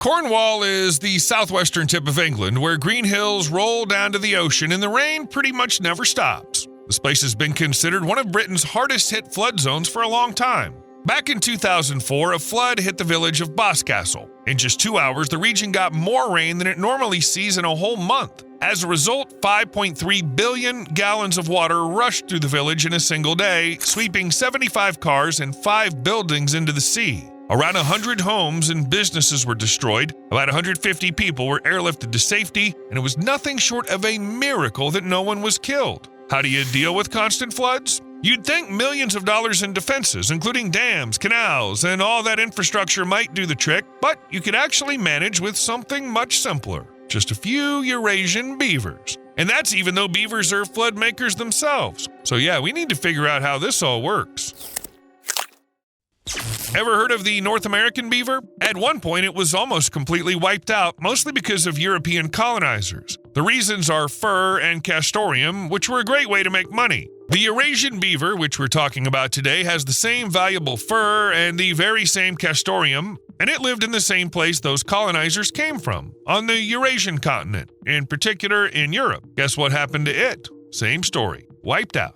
Cornwall is the southwestern tip of England, where green hills roll down to the ocean and the rain pretty much never stops. This place has been considered one of Britain's hardest-hit flood zones for a long time. Back in 2004, a flood hit the village of Boscastle. In just 2 hours, the region got more rain than it normally sees in a whole month. As a result, 5.3 billion gallons of water rushed through the village in a single day, sweeping 75 cars and 5 buildings into the sea. Around 100 homes and businesses were destroyed, about 150 people were airlifted to safety, and it was nothing short of a miracle that no one was killed. How do you deal with constant floods? You'd think millions of dollars in defenses, including dams, canals, and all that infrastructure might do the trick, but you could actually manage with something much simpler. Just a few Eurasian beavers. And that's even though beavers are flood makers themselves. So yeah, we need to figure out how this all works. Ever heard of the North American beaver? At one point, it was almost completely wiped out, mostly because of European colonizers. The reasons are fur and castoreum, which were a great way to make money. The Eurasian beaver, which we're talking about today, has the same valuable fur and the very same castoreum, and it lived in the same place those colonizers came from, on the Eurasian continent, in particular in Europe. Guess what happened to it? Same story. Wiped out.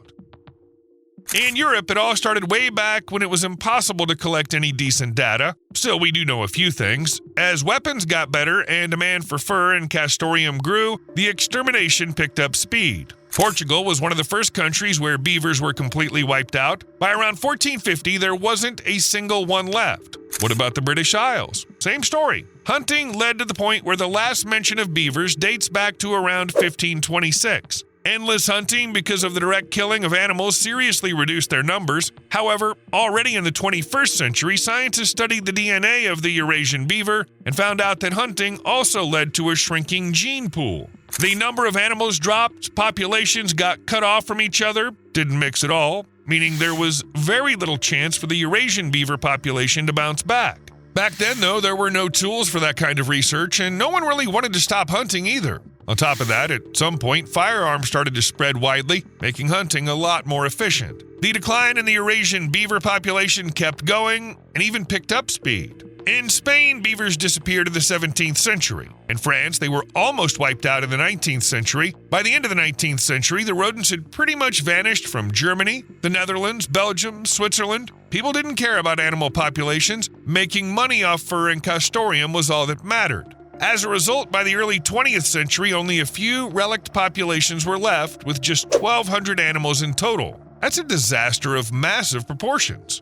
In Europe, it all started way back when it was impossible to collect any decent data. Still, we do know a few things. As weapons got better and demand for fur and castoreum grew, the extermination picked up speed. Portugal was one of the first countries where beavers were completely wiped out. By around 1450, there wasn't a single one left. What about the British Isles? Same story. Hunting led to the point where the last mention of beavers dates back to around 1526. Endless hunting because of the direct killing of animals seriously reduced their numbers. However, already in the 21st century, scientists studied the DNA of the Eurasian beaver and found out that hunting also led to a shrinking gene pool. The number of animals dropped, populations got cut off from each other, didn't mix at all, meaning there was very little chance for the Eurasian beaver population to bounce back. Back then, though, there were no tools for that kind of research, and no one really wanted to stop hunting either. On top of that, at some point, firearms started to spread widely, making hunting a lot more efficient. The decline in the Eurasian beaver population kept going and even picked up speed. In Spain, beavers disappeared in the 17th century. In France, they were almost wiped out in the 19th century. By the end of the 19th century, the rodents had pretty much vanished from Germany, the Netherlands, Belgium, Switzerland. People didn't care about animal populations. Making money off fur and castoreum was all that mattered. As a result, by the early 20th century, only a few relict populations were left, with just 1,200 animals in total. That's a disaster of massive proportions.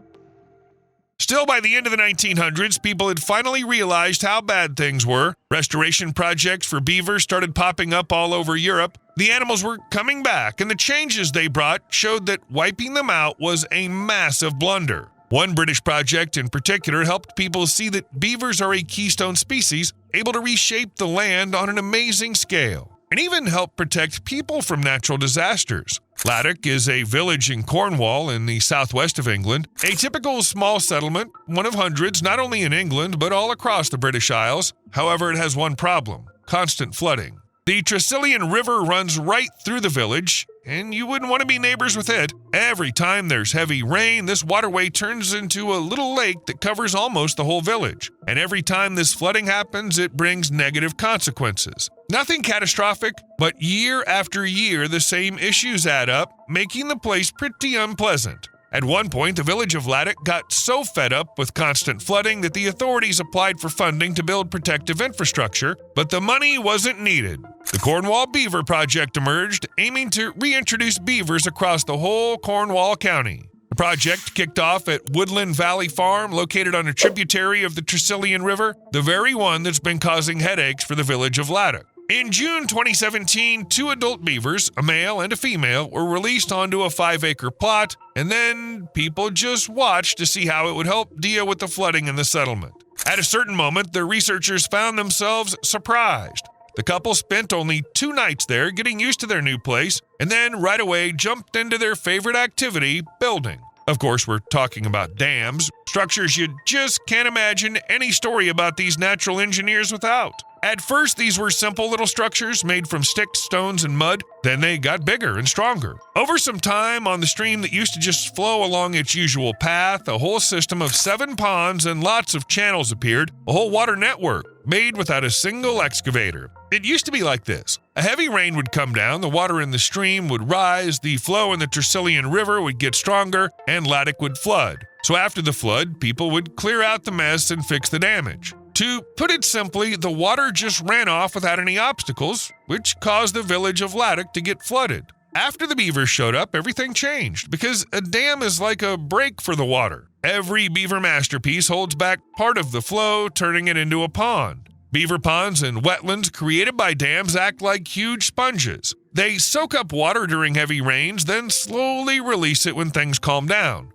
Still, by the end of the 1900s, people had finally realized how bad things were. Restoration projects for beavers started popping up all over Europe. The animals were coming back, and the changes they brought showed that wiping them out was a massive blunder. One British project in particular helped people see that beavers are a keystone species, able to reshape the land on an amazing scale, and even help protect people from natural disasters. Laddock is a village in Cornwall in the southwest of England, a typical small settlement, one of hundreds not only in England but all across the British Isles. However, it has one problem: constant flooding. The Tresillian River runs right through the village, and you wouldn't want to be neighbors with it. Every time there's heavy rain, this waterway turns into a little lake that covers almost the whole village. And every time this flooding happens, it brings negative consequences. Nothing catastrophic, but year after year, the same issues add up, making the place pretty unpleasant. At one point, the village of Laddock got so fed up with constant flooding that the authorities applied for funding to build protective infrastructure, but the money wasn't needed. The Cornwall Beaver Project emerged, aiming to reintroduce beavers across the whole Cornwall County. The project kicked off at Woodland Valley Farm, located on a tributary of the Tresillian River, the very one that's been causing headaches for the village of Laddock. In June 2017, 2 adult beavers, a male and a female, were released onto a 5-acre plot, and then people just watched to see how it would help deal with the flooding in the settlement. At a certain moment, the researchers found themselves surprised. The couple spent only 2 nights there getting used to their new place, and then right away jumped into their favorite activity, building. Of course, we're talking about dams, structures you just can't imagine any story about these natural engineers without. At first, these were simple little structures made from sticks, stones, and mud. Then they got bigger and stronger. Over some time, on the stream that used to just flow along its usual path, a whole system of 7 ponds and lots of channels appeared, a whole water network made without a single excavator. It used to be like this. A heavy rain would come down, the water in the stream would rise, the flow in the Tresillian River would get stronger, and Laddock would flood. So after the flood, people would clear out the mess and fix the damage. To put it simply, the water just ran off without any obstacles, which caused the village of Laddock to get flooded. After the beavers showed up, everything changed, because a dam is like a break for the water. Every beaver masterpiece holds back part of the flow, turning it into a pond. Beaver ponds and wetlands created by dams act like huge sponges. They soak up water during heavy rains, then slowly release it when things calm down.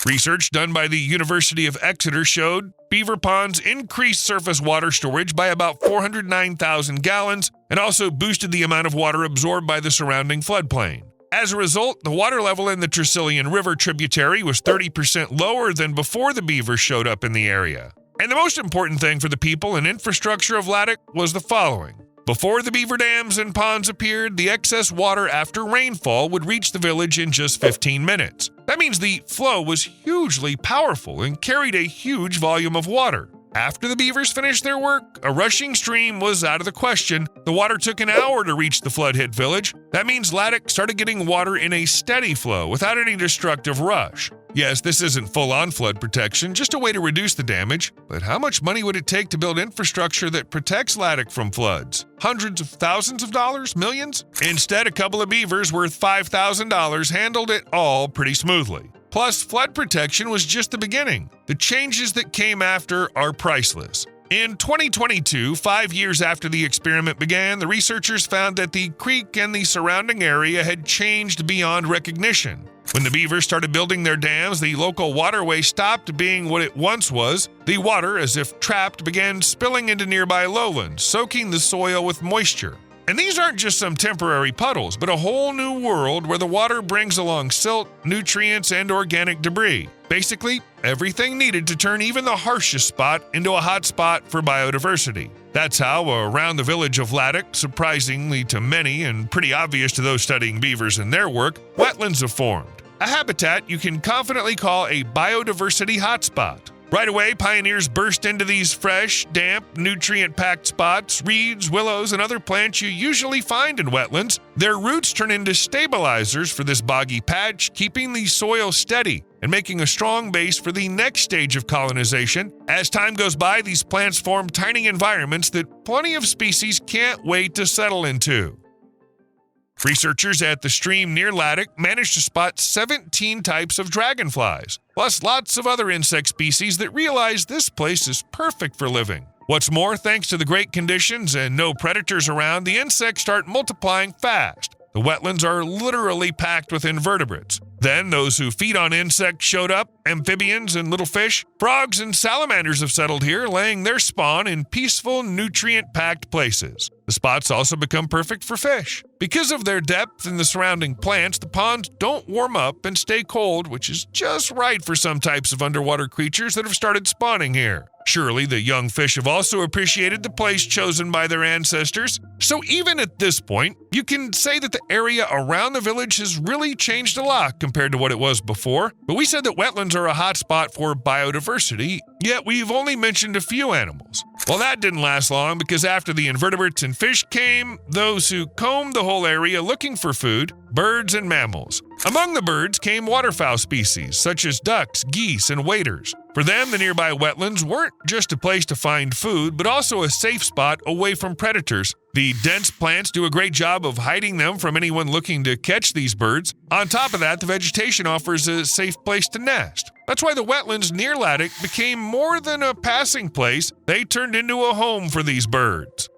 Research done by the University of Exeter showed beaver ponds increased surface water storage by about 409,000 gallons and also boosted the amount of water absorbed by the surrounding floodplain. As a result, the water level in the Tresillian River tributary was 30% lower than before the beavers showed up in the area. And the most important thing for the people and infrastructure of Laddock was the following. Before the beaver dams and ponds appeared, the excess water after rainfall would reach the village in just 15 minutes. That means the flow was hugely powerful and carried a huge volume of water. After the beavers finished their work, a rushing stream was out of the question. The water took an hour to reach the flood-hit village. That means Laddock started getting water in a steady flow without any destructive rush. Yes, this isn't full-on flood protection, just a way to reduce the damage. But how much money would it take to build infrastructure that protects Laddock from floods? Hundreds of thousands of dollars? Millions? Instead, a couple of beavers worth $5,000 handled it all pretty smoothly. Plus, flood protection was just the beginning. The changes that came after are priceless. In 2022, 5 years after the experiment began, the researchers found that the creek and the surrounding area had changed beyond recognition. When the beavers started building their dams, the local waterway stopped being what it once was. The water, as if trapped, began spilling into nearby lowlands, soaking the soil with moisture. And these aren't just some temporary puddles, but a whole new world where the water brings along silt, nutrients, and organic debris. Basically, everything needed to turn even the harshest spot into a hot spot for biodiversity. That's how, around the village of Laddock, surprisingly to many and pretty obvious to those studying beavers and their work, wetlands have formed. A habitat you can confidently call a biodiversity hotspot. Right away, pioneers burst into these fresh, damp, nutrient-packed spots, reeds, willows, and other plants you usually find in wetlands. Their roots turn into stabilizers for this boggy patch, keeping the soil steady and making a strong base for the next stage of colonization. As time goes by, these plants form tiny environments that plenty of species can't wait to settle into. Researchers at the stream near Laddock managed to spot 17 types of dragonflies, plus lots of other insect species that realize this place is perfect for living. What's more, thanks to the great conditions and no predators around, the insects start multiplying fast. The wetlands are literally packed with invertebrates. Then those who feed on insects showed up, amphibians and little fish. Frogs and salamanders have settled here, laying their spawn in peaceful, nutrient-packed places. The spots also become perfect for fish. Because of their depth in the surrounding plants, the ponds don't warm up and stay cold, which is just right for some types of underwater creatures that have started spawning here. Surely the young fish have also appreciated the place chosen by their ancestors. So even at this point, you can say that the area around the village has really changed a lot compared to what it was before. But we said that wetlands are a hotspot for biodiversity, yet we've only mentioned a few animals. Well, that didn't last long, because after the invertebrates and fish came those who combed the whole area looking for food, birds and mammals. Among the birds came waterfowl species such as ducks, geese, and waders. For them, the nearby wetlands weren't just a place to find food, but also a safe spot away from predators. The dense plants do a great job of hiding them from anyone looking to catch these birds. On top of that, the vegetation offers a safe place to nest. That's why the wetlands near Laddock became more than a passing place. They turned into a home for these birds.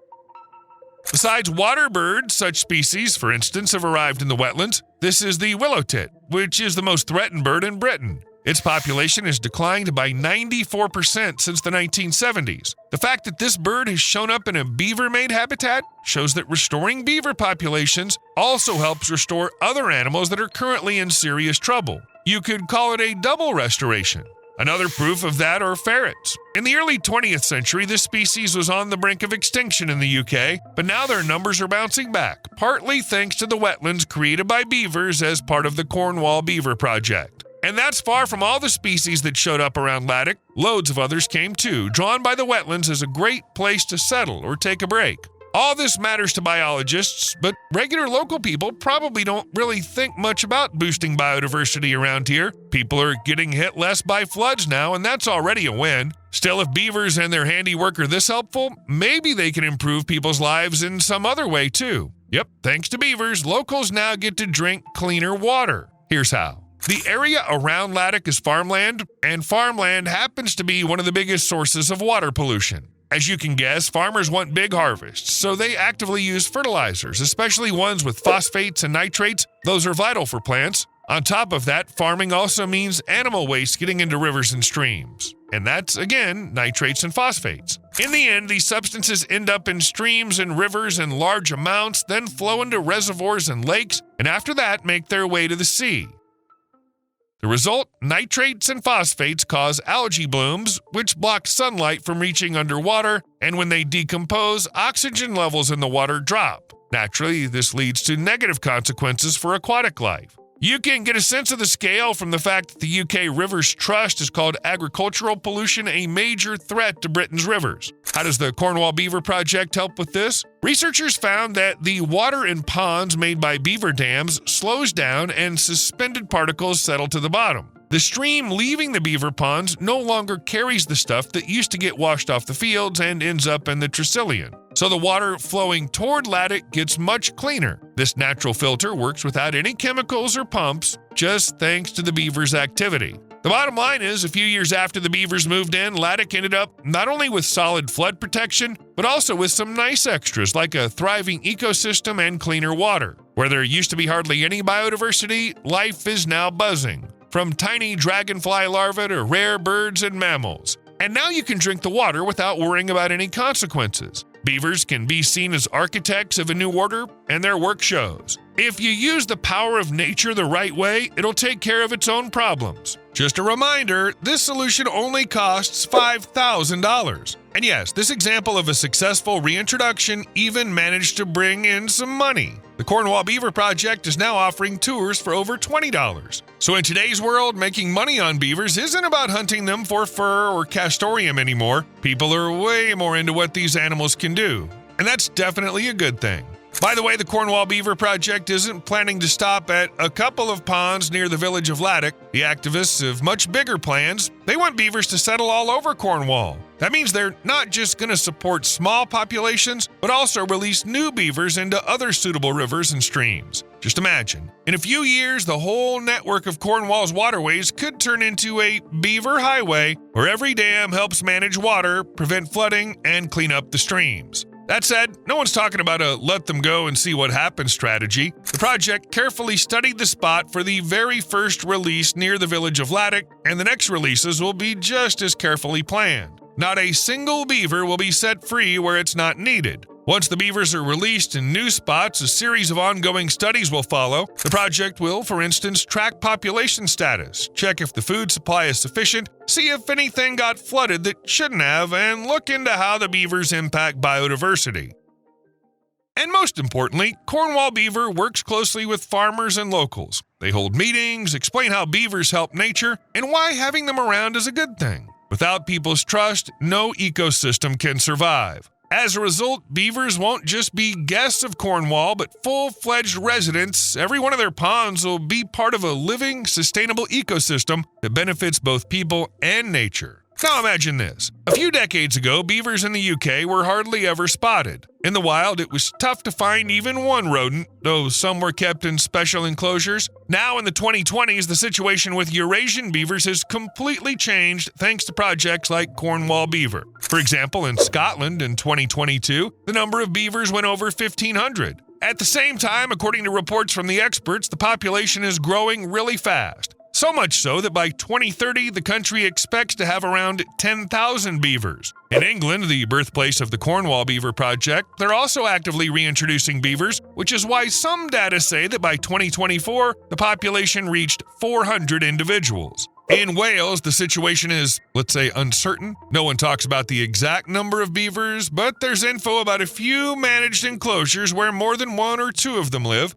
Besides water birds, such species, for instance, have arrived in the wetlands. This is the willow tit, which is the most threatened bird in Britain. Its population has declined by 94% since the 1970s. The fact that this bird has shown up in a beaver-made habitat shows that restoring beaver populations also helps restore other animals that are currently in serious trouble. You could call it a double restoration. Another proof of that are ferrets. In the early 20th century, this species was on the brink of extinction in the UK, but now their numbers are bouncing back, partly thanks to the wetlands created by beavers as part of the Cornwall Beaver Project. And that's far from all the species that showed up around Laddock. Loads of others came too, drawn by the wetlands as a great place to settle or take a break. All this matters to biologists, but regular local people probably don't really think much about boosting biodiversity around here. People are getting hit less by floods now, and that's already a win. Still, if beavers and their handiwork are this helpful, maybe they can improve people's lives in some other way too. Yep, thanks to beavers, locals now get to drink cleaner water. Here's how. The area around Laddock is farmland, and farmland happens to be one of the biggest sources of water pollution. As you can guess, farmers want big harvests, so they actively use fertilizers, especially ones with phosphates and nitrates. Those are vital for plants. On top of that, farming also means animal waste getting into rivers and streams. And that's, again, nitrates and phosphates. In the end, these substances end up in streams and rivers in large amounts, then flow into reservoirs and lakes, and after that make their way to the sea. The result, nitrates and phosphates cause algae blooms, which block sunlight from reaching underwater, and when they decompose, oxygen levels in the water drop. Naturally, this leads to negative consequences for aquatic life. You can get a sense of the scale from the fact that the UK Rivers Trust has called agricultural pollution a major threat to Britain's rivers. How does the Cornwall Beaver Project help with this? Researchers found that the water in ponds made by beaver dams slows down and suspended particles settle to the bottom. The stream leaving the beaver ponds no longer carries the stuff that used to get washed off the fields and ends up in the Tresillian. So the water flowing toward Laddock gets much cleaner. This natural filter works without any chemicals or pumps, just thanks to the beavers' activity. The bottom line is, a few years after the beavers moved in, Laddock ended up not only with solid flood protection, but also with some nice extras like a thriving ecosystem and cleaner water. Where there used to be hardly any biodiversity, life is now buzzing. From tiny dragonfly larvae to rare birds and mammals. And now you can drink the water without worrying about any consequences. Beavers can be seen as architects of a new order, and their work shows. If you use the power of nature the right way, it'll take care of its own problems. Just a reminder, this solution only costs $5,000. And yes, this example of a successful reintroduction even managed to bring in some money. The Cornwall Beaver Project is now offering tours for over $20. So in today's world, making money on beavers isn't about hunting them for fur or castoreum anymore. People are way more into what these animals can do. And that's definitely a good thing. By the way, the Cornwall Beaver Project isn't planning to stop at a couple of ponds near the village of Laddock. The activists have much bigger plans. They want beavers to settle all over Cornwall. That means they're not just going to support small populations, but also release new beavers into other suitable rivers and streams. Just imagine, in a few years, the whole network of Cornwall's waterways could turn into a beaver highway where every dam helps manage water, prevent flooding, and clean up the streams. That said, no one's talking about a let them go and see what happens strategy. The project carefully studied the spot for the very first release near the village of Laddock, and the next releases will be just as carefully planned. Not a single beaver will be set free where it's not needed. Once the beavers are released in new spots, a series of ongoing studies will follow. The project will, for instance, track population status, check if the food supply is sufficient, see if anything got flooded that shouldn't have, and look into how the beavers impact biodiversity. And most importantly, Cornwall Beaver works closely with farmers and locals. They hold meetings, explain how beavers help nature, and why having them around is a good thing. Without people's trust, no ecosystem can survive. As a result, beavers won't just be guests of Cornwall, but full-fledged residents. Every one of their ponds will be part of a living, sustainable ecosystem that benefits both people and nature. Now imagine this. A few decades ago, beavers in the UK were hardly ever spotted. In the wild, it was tough to find even one rodent, though some were kept in special enclosures. Now in the 2020s, the situation with Eurasian beavers has completely changed thanks to projects like Cornwall Beaver. For example, in Scotland in 2022, the number of beavers went over 1,500. At the same time, according to reports from the experts, the population is growing really fast. So much so that by 2030, the country expects to have around 10,000 beavers. In England, the birthplace of the Cornwall Beaver Project, they're also actively reintroducing beavers, which is why some data say that by 2024, the population reached 400 individuals. In Wales, the situation is, let's say, uncertain. No one talks about the exact number of beavers, but there's info about a few managed enclosures where more than one or two of them live.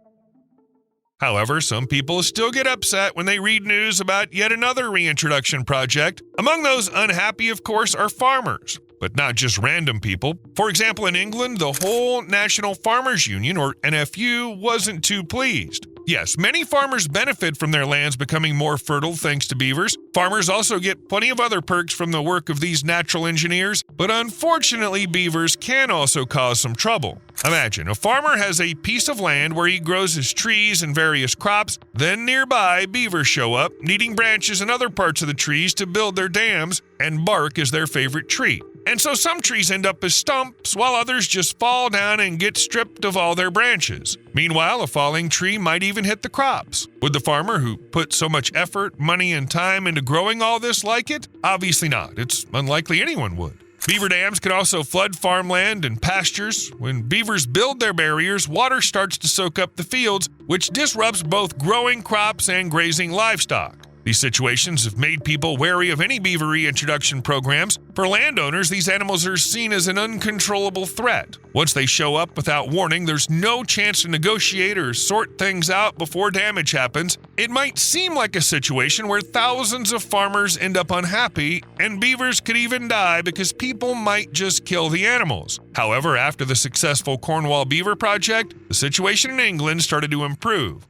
However, some people still get upset when they read news about yet another reintroduction project. Among those unhappy, of course, are farmers, but not just random people. For example, in England, the whole National Farmers Union, or NFU, wasn't too pleased. Yes, many farmers benefit from their lands becoming more fertile thanks to beavers. Farmers also get plenty of other perks from the work of these natural engineers, but unfortunately, beavers can also cause some trouble. Imagine, a farmer has a piece of land where he grows his trees and various crops, then nearby, beavers show up, needing branches and other parts of the trees to build their dams, and bark is their favorite treat. And so some trees end up as stumps, while others just fall down and get stripped of all their branches. Meanwhile, a falling tree might even hit the crops. Would the farmer who put so much effort, money, and time into growing all this like it? Obviously not. It's unlikely anyone would. Beaver dams can also flood farmland and pastures. When beavers build their barriers, water starts to soak up the fields, which disrupts both growing crops and grazing livestock. These situations have made people wary of any beaver reintroduction programs. For landowners, these animals are seen as an uncontrollable threat. Once they show up without warning, there's no chance to negotiate or sort things out before damage happens. It might seem like a situation where thousands of farmers end up unhappy, and beavers could even die because people might just kill the animals. However, after the successful Cornwall Beaver Project, the situation in England started to improve.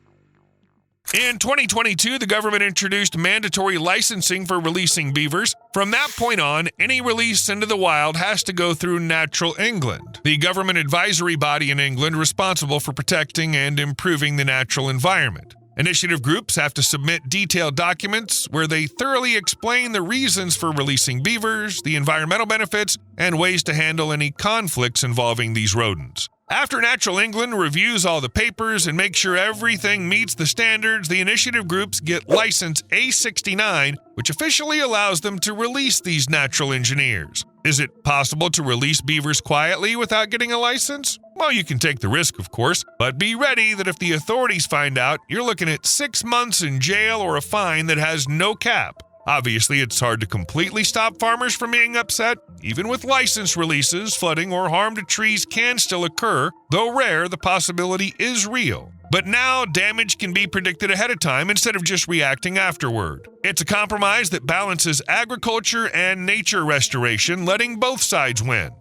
In 2022, the government introduced mandatory licensing for releasing beavers. From that point on, any release into the wild has to go through Natural England, the government advisory body in England responsible for protecting and improving the natural environment. Initiative groups have to submit detailed documents where they thoroughly explain the reasons for releasing beavers, the environmental benefits, and ways to handle any conflicts involving these rodents. After Natural England reviews all the papers and makes sure everything meets the standards, the initiative groups get license A69, which officially allows them to release these natural engineers. Is it possible to release beavers quietly without getting a license? Well, you can take the risk, of course, but be ready that if the authorities find out, you're looking at 6 months in jail or a fine that has no cap. Obviously, it's hard to completely stop farmers from being upset. Even with license releases, flooding or harm to trees can still occur. Though rare, the possibility is real. But now, damage can be predicted ahead of time instead of just reacting afterward. It's a compromise that balances agriculture and nature restoration, letting both sides win.